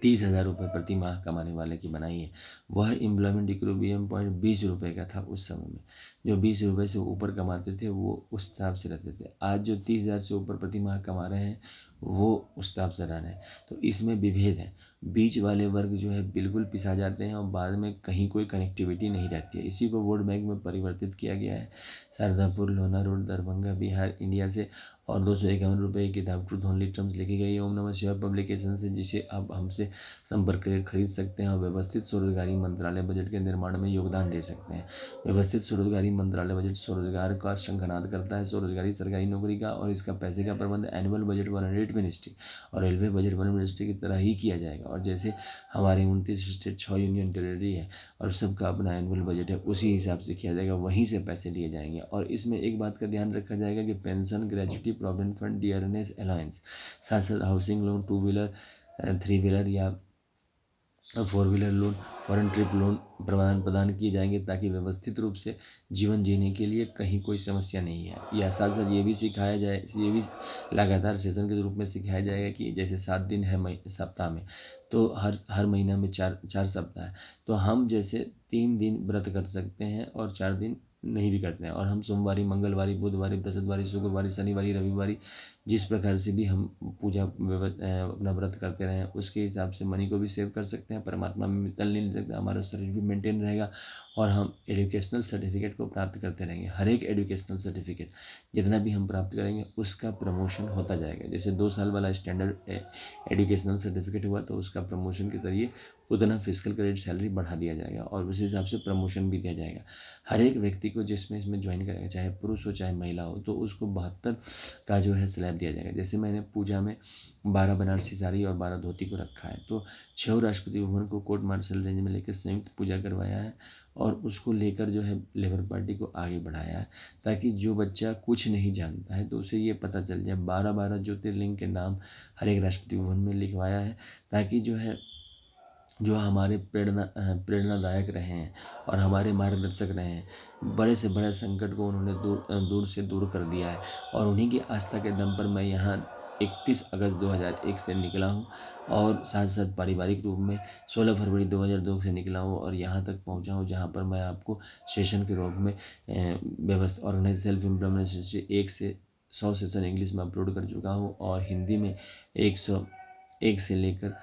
30,000 रुपये प्रति माह कमाने वाले की बनाई है, वह एम्प्लॉयमेंट इक्विलिब्रियम पॉइंट 20 रुपये का था उस समय में। जो 20 रुपये से ऊपर कमाते थे वो उस हिसाब से रहते थे। आज जो 30,000 से ऊपर प्रति माह कमा रहे हैं वो उस हिसाब से रह रहे हैं। तो इसमें विभेद है। बीच वाले वर्ग जो है बिल्कुल पिसा जाते हैं और बाद में कहीं कोई कनेक्टिविटी नहीं रहती है। इसी को वोट बैंक में परिवर्तित किया गया है। शारदापुर लोना रोड दरभंगा बिहार इंडिया से। और 251 रुपये की किताब ट्रूथ ओनली टर्म्स लिखी गई है ओम नमः शिवाय पब्लिकेशन से, जिसे आप हमसे संपर्क करके खरीद सकते हैं और व्यवस्थित स्वरोजगारी मंत्रालय बजट के निर्माण में योगदान दे सकते हैं। व्यवस्थित स्वरोजगारी मंत्रालय बजट स्वरोजगार का शंखनाद करता है स्वरोजगारी सरकारी नौकरी का। और इसका पैसे का प्रबंध annual budget one rate ministry और रेलवे बजट वन मिनिस्ट्री की तरह ही किया जाएगा। और जैसे हमारे 29 स्टेट 6 यूनियन टेरिटरी है और सबका अपना एनुअल बजट है उसी हिसाब से किया जाएगा, वहीं से पैसे लिए जाएंगे। और इसमें एक बात का ध्यान रखा जाएगा कि pension gratuity provident fund dearness allowance साथ साथ हाउसिंग लोन 2 व्हीलर 3 व्हीलर या 4 wheeler loan foreign trip loan प्रदान किए जाएंगे ताकि व्यवस्थित रूप से जीवन जीने के लिए कहीं कोई समस्या नहीं है। या साथ साथ ये भी सिखाया जाए, ये भी लगातार सेशन के रूप में सिखाया जाएगा कि जैसे 7 दिन है सप्ताह में, तो हर महीना में चार सप्ताह है, तो हम जैसे 3 दिन व्रत कर सकते हैं और 4 दिन नहीं भी करते हैं। और हम सोमवारी मंगलवारी बुधवारी बृहस्पतिवारी शुक्रवारी शनिवारी रविवारी जिस प्रकार से भी हम पूजा अपना व्रत करते रहें उसके हिसाब से मनी को भी सेव कर सकते हैं, परमात्मा में मितल नहीं ले सकते, हमारा शरीर भी मेंटेन रहेगा और हम एजुकेशनल सर्टिफिकेट को प्राप्त करते रहेंगे। हर एक एजुकेशनल सर्टिफिकेट जितना भी हम प्राप्त करेंगे उसका प्रमोशन होता जाएगा। जैसे 2 साल वाला स्टैंडर्ड एजुकेशनल सर्टिफिकेट हुआ तो उसका प्रमोशन के जरिए उतना फिजिकल क्रेडिट सैलरी बढ़ा दिया जाएगा और उस हिसाब से प्रमोशन भी दिया जाएगा। हर एक व्यक्ति को जिसमें इसमें ज्वाइन करेगा, चाहे पुरुष हो चाहे महिला हो, तो उसको 72 का जो है स्लैब दिया जाएगा। जैसे मैंने पूजा में 12 बनारसी साड़ी और 12 धोती को रखा है, तो 6 राष्ट्रपति भवन को कोर्ट मार्शल रेंज में लेकर संयुक्त पूजा करवाया है और उसको लेकर जो है लेबर पार्टी को आगे बढ़ाया है ताकि जो बच्चा कुछ नहीं जानता है तो उसे ये पता चल जाए। 12 ज्योतिर्लिंग के नाम हर एक राष्ट्रपति भवन में लिखवाया है ताकि जो है जो हमारे प्रेरणादायक रहे हैं और हमारे मार्गदर्शक रहे हैं। बड़े से बड़े संकट को उन्होंने दूर से दूर कर दिया है और उन्हीं की आस्था के दम पर मैं यहाँ 31 अगस्त 2001 से निकला हूँ और साथ साथ पारिवारिक रूप में 16 फरवरी 2002 से निकला हूँ और यहाँ तक पहुँचा हूँ जहाँ पर मैं आपको सेशन के रूप में व्यवस्था ऑर्गेनाइज सेल्फ इम्प्लीमेंटेशन से 1 से 100 सेशन इंग्लिश में अपलोड कर चुका हूँ और हिंदी में 101 से लेकर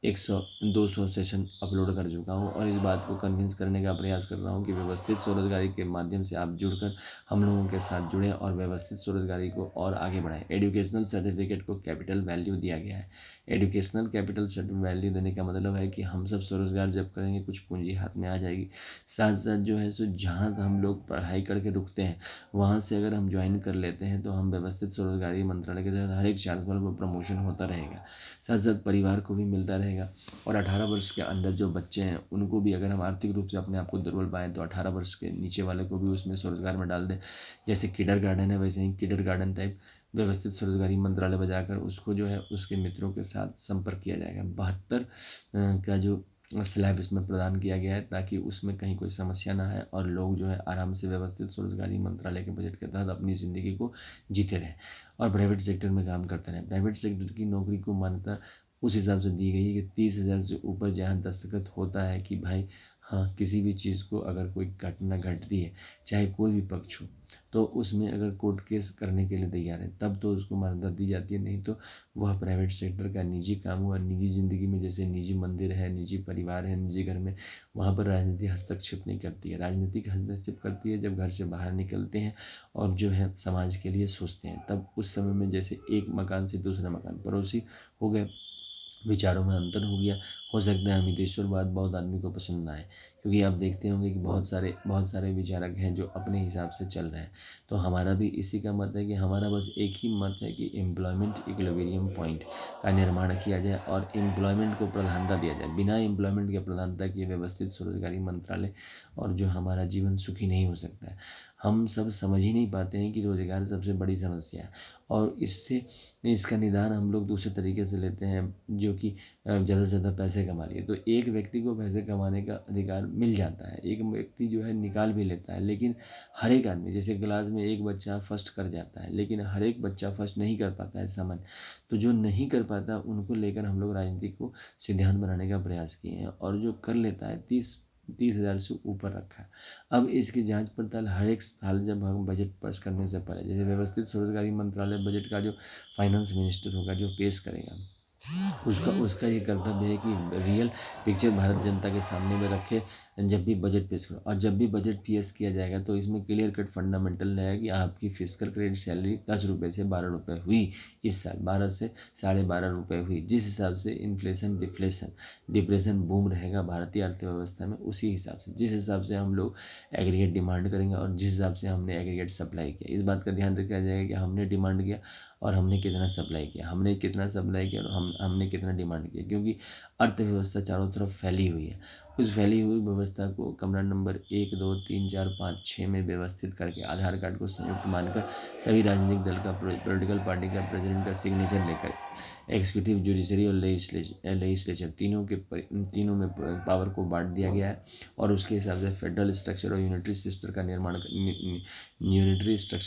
100-200 सेशन अपलोड कर चुका हूँ और इस बात को कन्विंस करने का प्रयास कर रहा हूँ कि व्यवस्थित स्वरोजगारी के माध्यम से आप जुड़कर हम लोगों के साथ जुड़ें और व्यवस्थित स्वरोजगारी को और आगे बढ़ाएं। एजुकेशनल सर्टिफिकेट को कैपिटल वैल्यू दिया गया है। एजुकेशनल कैपिटल वैल्यू देने का मतलब है कि हम सब स्वरोजगार जब करेंगे कुछ पूंजी हाथ में आ जाएगी। साथ साथ जो है सो जहाँ हम लोग पढ़ाई करके रुकते हैं वहाँ से अगर हम ज्वाइन कर लेते हैं तो हम व्यवस्थित स्वरोजगारी मंत्रालय के तहत हर एक 4 साल में प्रमोशन होता रहेगा। साथ साथ परिवार को भी मिलता रहेगा और 18 वर्ष के अंदर जो बच्चे हैं उनको भी अगर हम आर्थिक रूप से अपने आप को दुर्बल पाएँ तो 18 वर्ष के नीचे वाले को भी उसमें स्वरोजगार में डाल दें। जैसे किडर गार्डन है वैसे ही किडर गार्डन टाइप व्यवस्थित स्वरोजगारी मंत्रालय बजाकर उसको जो है उसके मित्रों के साथ संपर्क किया जाएगा। 72 का जो स्लैब इसमें प्रदान किया गया है ताकि उसमें कहीं कोई समस्या ना है और लोग जो है आराम से व्यवस्थित स्वरोजगारी मंत्रालय के बजट के तहत अपनी ज़िंदगी को जीते रहें और प्राइवेट सेक्टर में काम करते रहें। प्राइवेट सेक्टर की नौकरी को मान्यता उस हिसाब से दी गई है कि 30,000 से ऊपर जहाँ दस्तखत होता है कि भाई हाँ किसी भी चीज़ को अगर कोई घटना घटती है चाहे कोई भी पक्ष हो तो उसमें अगर कोर्ट केस करने के लिए तैयार है तब तो उसको मान्यता दी जाती है, नहीं तो वह प्राइवेट सेक्टर का निजी काम हुआ। निजी ज़िंदगी में जैसे निजी मंदिर है, निजी परिवार है, निजी घर में वहाँ पर राजनीति हस्तक्षेप नहीं करती है। राजनीतिक हस्तक्षेप करती है जब घर से बाहर निकलते हैं और जो है समाज के लिए सोचते हैं, तब उस समय में जैसे एक मकान से दूसरा मकान पड़ोसी हो गए, विचारों में अंतर हो गया। हो सकता है अमितेश्वरवाद बहुत आदमी को पसंद ना आए क्योंकि आप देखते होंगे कि बहुत सारे विचारक हैं जो अपने हिसाब से चल रहे हैं। तो हमारा भी इसी का मत है कि हमारा बस एक ही मत है कि एम्प्लॉयमेंट इक्विलिब्रियम पॉइंट का निर्माण किया जाए और एम्प्लॉयमेंट को प्रधानता दिया जाए। बिना एम्प्लॉयमेंट के प्रधानता किए व्यवस्थित स्वरोजगारी मंत्रालय और जो हमारा जीवन सुखी नहीं हो सकता है। हम सब समझ ही नहीं पाते हैं कि रोज़गार सबसे बड़ी समस्या है और इसका निदान हम लोग दूसरे तरीके से लेते हैं जो कि ज़्यादा से ज़्यादा पैसे कमा लिए। तो एक व्यक्ति को पैसे कमाने का अधिकार मिल जाता है, एक व्यक्ति जो है निकाल भी लेता है, लेकिन हर एक आदमी जैसे क्लास में एक बच्चा फर्स्ट कर जाता है लेकिन हर एक बच्चा फर्स्ट नहीं कर पाता है सामान्य। तो जो नहीं कर पाता उनको लेकर हम लोग राजनीति को सिद्धांत बनाने का प्रयास किए हैं और जो कर लेता है 30,000 से ऊपर रखा है। अब इसकी जांच पड़ताल हर एक साल जब हम बजट पास करने से पहले जैसे व्यवस्थित स्वरोजगारी मंत्रालय बजट का जो फाइनेंस मिनिस्टर होगा जो पेश करेगा उसका उसका ये कर्तव्य है कि रियल पिक्चर भारत जनता के सामने में रखे जब भी बजट पेश करो। और जब भी बजट पेश किया जाएगा तो इसमें क्लियर कट फंडामेंटल रहेगा कि आपकी फिजिकल क्रेडिट सैलरी 10 रुपये से 12 रुपये हुई इस साल, 12 से 12.5 रुपये हुई। जिस हिसाब से इन्फ्लेशन डिप्रेशन बूम रहेगा भारतीय अर्थव्यवस्था में उसी हिसाब से जिस हिसाब से हम लोग एग्रीगेट डिमांड करेंगे और जिस हिसाब से हमने एग्रीगेट सप्लाई किया, इस बात का ध्यान रखा जाएगा कि हमने डिमांड किया और हमने कितना सप्लाई किया, और हमने कितना डिमांड किया, क्योंकि अर्थव्यवस्था चारों तरफ फैली हुई है। उस फैली हुई व्यवस्था को कमरा नंबर 1, 2, 3, 4, 5, 6 में व्यवस्थित करके आधार कार्ड को संयुक्त मानकर सभी राजनीतिक दल का पॉलिटिकल पार्टी का प्रेसिडेंट का सिग्नेचर लेकर एग्जीक्यूटिव, जुडिशरी और लेजिस्लेचर तीनों में पावर को बांट दिया गया है और उसके हिसाब से फेडरल स्ट्रक्चर और यूनिटरी स्ट्रक्चर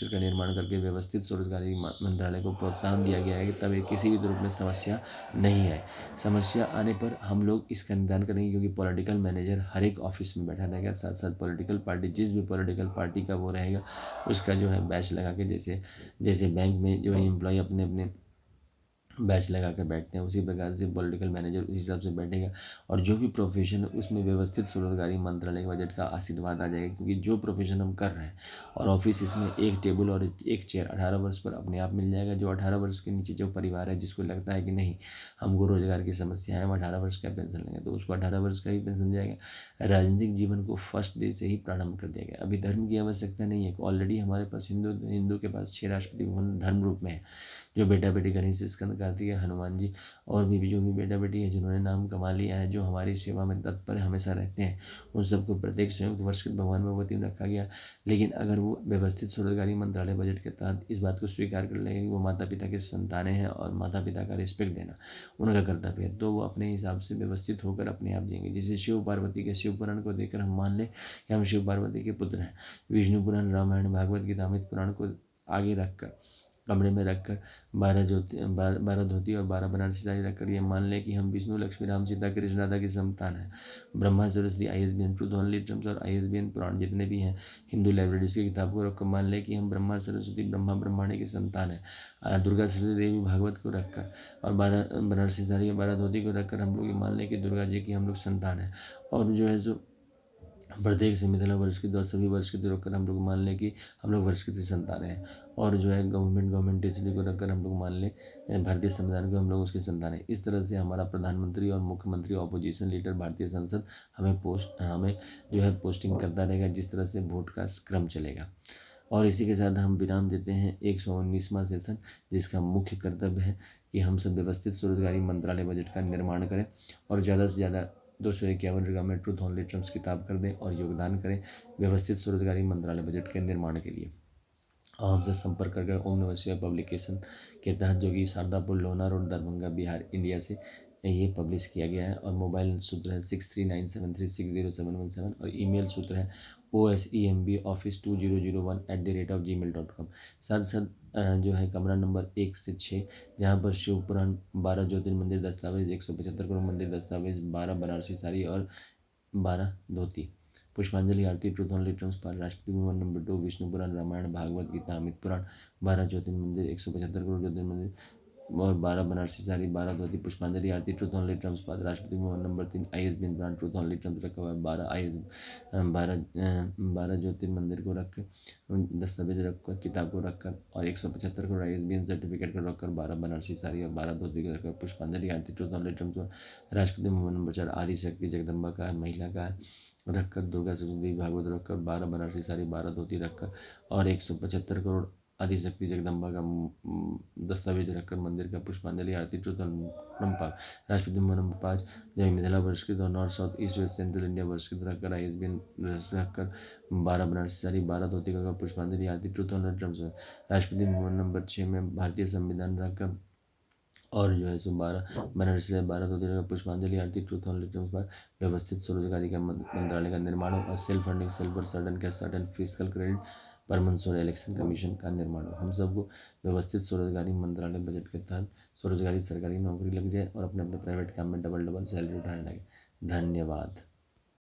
का निर्माण करके व्यवस्थित स्वरोजगारी मंत्रालय को प्रोत्साहन दिया गया है कि तब किसी भी रूप में समस्या नहीं आए। समस्या आने पर हम लोग इसका निदान करेंगे क्योंकि पॉलिटिकल मैनेजर हर एक ऑफिस में बैठा रहेगा। साथ साथ पॉलिटिकल पार्टी जिस भी पॉलिटिकल पार्टी का वो रहेगा उसका जो है बैच लगा के जैसे बैंक में जो है एम्प्लॉय अपने अपने बैच लगा कर बैठते हैं उसी प्रकार से पॉलिटिकल मैनेजर उस हिसाब से बैठेगा और जो भी प्रोफेशन है उसमें व्यवस्थित स्वरोजगारी मंत्रालय के बजट का आशीर्वाद आ जाएगा क्योंकि जो प्रोफेशन हम कर रहे हैं और ऑफिस इसमें एक टेबल और एक चेयर 18 वर्ष पर अपने आप मिल जाएगा। जो 18 वर्ष के नीचे जो परिवार है जिसको लगता है कि नहीं हमको रोजगार की समस्या है, हम 18 वर्ष का पेंशन लेंगे तो उसको 18 वर्ष का ही पेंशन जाएगा। राजनीतिक जीवन को फर्स्ट डे से ही प्रारंभ कर दिया गया। अभी धर्म की आवश्यकता नहीं है, ऑलरेडी हमारे पास हिंदू के पास 6 राष्ट्रपति भवन धर्म रूप में है जो बेटा बेटी गणेश, स्कंद, कार्तिकेय, हनुमान जी और भी जो भी बेटा बेटी है जिन्होंने नाम कमा लिया है, जो हमारी सेवा में तत्पर हमेशा रहते हैं, उन सबको प्रत्येक संयुक्त वार्षिक भगवान भगवती में रखा गया। लेकिन अगर वो व्यवस्थित स्वरोजगारी मंत्रालय बजट के तहत इस बात को स्वीकार कर लेंगे कि वो माता पिता के संतानें हैं और माता पिता का रिस्पेक्ट देना उनका कर्तव्य है, तो वो अपने हिसाब से व्यवस्थित होकर अपने आप जिएंगे। जैसे शिव पार्वती के शिव पुराण को देखकर हम मान लें कि हम शिव पार्वती के पुत्र हैं। विष्णु पुराण, रामायण, भागवत गीता, अमित पुराण को आगे रखकर, कमरे में रखकर 12 धोती और 12 बनारसी साड़ी रखकर ये मान लें कि हम विष्णु, लक्ष्मी, राम, सीता, कृष्ण, राधा की संतान हैं। Brahma, Saraswati, ISBN, truth only drums और ISBN पुराण जितने भी हैं हिंदू लाइब्रेरीज की किताब को रखकर मान लें कि हम ब्रह्मा, सरस्वती, ब्रह्मा ब्रह्मांड की संतान है। दुर्गा, सरस्वती देवी, भागवत को रखकर और 12 बनारसी साड़ी और 12 धोती को रखकर हम लोग ये मान लें कि दुर्गा जी की हम लोग संतान है। और जो है सो प्रत्येक से मिथिला वर्ष के और सभी वर्ष के रखकर हम लोग मान लें कि हम लोग वर्ष की संतान हैं। और जो है गवर्नमेंट टीचर को रखकर हम लोग मान लें भारतीय संविधान को हम लोग उसकी संतान है। इस तरह से हमारा प्रधानमंत्री और मुख्यमंत्री, ऑपोजिशन लीडर, भारतीय संसद हमें जो है पोस्टिंग करता रहेगा, जिस तरह से वोट का क्रम चलेगा। और इसी के साथ हम विराम देते हैं 119वां सेशन, जिसका मुख्य कर्तव्य है कि हम सब व्यवस्थित स्वरोजगारी मंत्रालय बजट का निर्माण करें और ज़्यादा से ज़्यादा 251 जगह में ट्रूथ ओनली ट्रम्प्स किताब कर दें और योगदान करें व्यवस्थित स्वरोजगारी मंत्रालय बजट के निर्माण के लिए। और हमसे संपर्क करके ओम नमः शिवाय पब्लिकेशन के तहत, जो कि शारदापुर, लोहना रोड, दरभंगा, बिहार, इंडिया से ये पब्लिश किया गया है। और मोबाइल सूत्र है 6397360717 और ईमेल सूत्र है osembaoffice2001@gmail.com। साथ साथ जो है कमरा नंबर 1 से 6, जहाँ पर शिव पुराण, 12 ज्योतिर्मंदिर दस्तावेज, 175 करोड़ मंदिर दस्तावेज, 12 बनारसी साड़ी और 12 धोती, पुष्पांजलि आरती, ट्रूथ ओनली ट्रम्प्स पर राष्ट्रपति भवन नंबर 2, विष्णु पुराण, रामायण, भागवत गीता, अमित पुराण, 12 ज्योतिर्मंदिर, 175 करोड़ ज्योतिर्मंदिर और 12 बनारसी साड़ी, 12 धोती, पुष्पांजलि आरती, ट्रूथ ओनली ट्रम्प्स पर Rashtrapati Bhavan number 3, ISBN brand truth only Trump's रखा हुआ है। 12 ज्योतिर्मंदिर को रख दस्तावेज रखकर, किताब को रखकर और 175 करोड़ ISBN सर्टिफिकेट को रखकर, 12 बनारसी साड़ी और 12 धोती को रखकर, पुष्पांजलि आरती, ट्रूथ ओनली ट्रम्प्स पर राष्ट्रपति भवन नंबर 4, आदिशक्ति जगदम्बा का है, महिला का है रखकर, दुर्गा सप्तशती भागवत रखकर, 12 बनारसी साड़ी, 12 धोती रखकर और 175 करोड़ आदिशक्ति जगदम्बा का दस्तावेज रखकर मंदिर का पुष्पांजलि आरती, truth number Rashtrapati Bhavan number 5, जय मिथिला वर्ष के दौरान north south east west central India वर्ष के रखकर, ISBN रखकर, 12 बनारसी साड़ी, 12 धोती का पुष्पांजलि आरती, truth only Trump's Rashtrapati Bhavan number 6 में भारतीय संविधान रखकर और जो है सो 12 बनारसी से 12 धोती का पुष्पांजलि आरती, ट्रूथ ओनली ट्रम्प्स पर व्यवस्थित स्वरोजगारी का मंत्रालय का निर्माण और सेल्फ फंडिंग, सेल्फ और certain cash, certain physical credit पर मंसूर इलेक्शन कमीशन का निर्माण हो। हम सबको व्यवस्थित स्वरोजगारी मंत्रालय बजट के तहत स्वरोजगारी सरकारी नौकरी लग जाए और अपने अपने प्राइवेट काम में डबल सैलरी उठाने लगे। धन्यवाद।